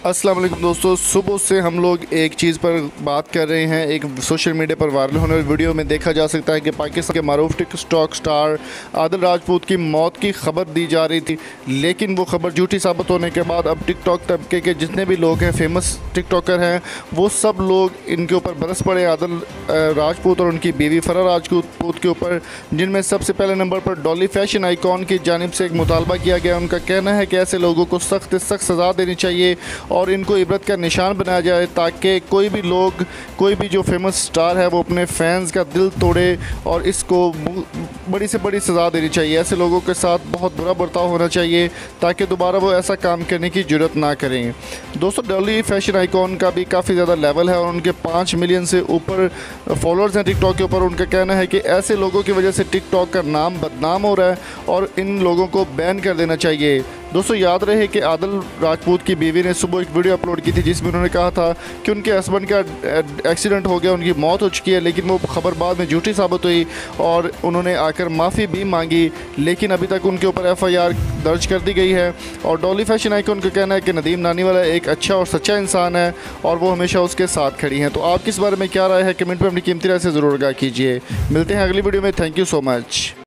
अस्सलाम वालेकुम दोस्तों, सुबह से हम लोग एक चीज़ पर बात कर रहे हैं। एक सोशल मीडिया पर वायरल होने वाली वीडियो में देखा जा सकता है कि पाकिस्तान के मारूफ टिकटॉक स्टार आदिल राजपूत की मौत की खबर दी जा रही थी, लेकिन वो खबर झूठी साबित होने के बाद अब टिकटॉक तबके के जितने भी लोग हैं, फेमस टिकटॉकर हैं, वो सब लोग इनके ऊपर बरस पड़े आदिल राजपूत और उनकी बीवी फराह राजपूत के ऊपर, जिनमें सबसे पहले नंबर पर डॉली फैशन आइकॉन की जानिब से एक मुतालबा किया गया। उनका कहना है कि ऐसे लोगों को सख्त सख्त सज़ा देनी चाहिए और इनको इबरत का निशान बनाया जाए, ताकि कोई भी जो फेमस स्टार है वो अपने फैंस का दिल तोड़े, और इसको बड़ी से बड़ी सज़ा देनी चाहिए। ऐसे लोगों के साथ बहुत बुरा बर्ताव होना चाहिए ताकि दोबारा वो ऐसा काम करने की ज़रूरत ना करें। दोस्तों, डॉली फैशन आइकॉन का भी काफ़ी ज़्यादा लेवल है और उनके 5 मिलियन से ऊपर फॉलोअर्स हैं टिकटॉक के ऊपर। उनका कहना है कि ऐसे लोगों की वजह से टिकटॉक का नाम बदनाम हो रहा है और इन लोगों को बैन कर देना चाहिए। दोस्तों, याद रहे कि आदिल राजपूत की बीवी ने सुबह एक वीडियो अपलोड की थी जिसमें उन्होंने कहा था कि उनके हस्बैंड का एक्सीडेंट हो गया, उनकी मौत हो चुकी है, लेकिन वो खबर बाद में झूठी साबित हुई और उन्होंने आकर माफ़ी भी मांगी, लेकिन अभी तक उनके ऊपर FIR दर्ज कर दी गई है। और डॉली फैशन आइकॉन का कहना है कि नदीम नानीवाला एक अच्छा और सच्चा इंसान है और वो हमेशा उसके साथ खड़ी हैं। तो आप किस बारे में क्या राय है, कमेंट में अपनी कीमती राय से ज़रूर आगाह कीजिए। मिलते हैं अगली वीडियो में। Thank you so much.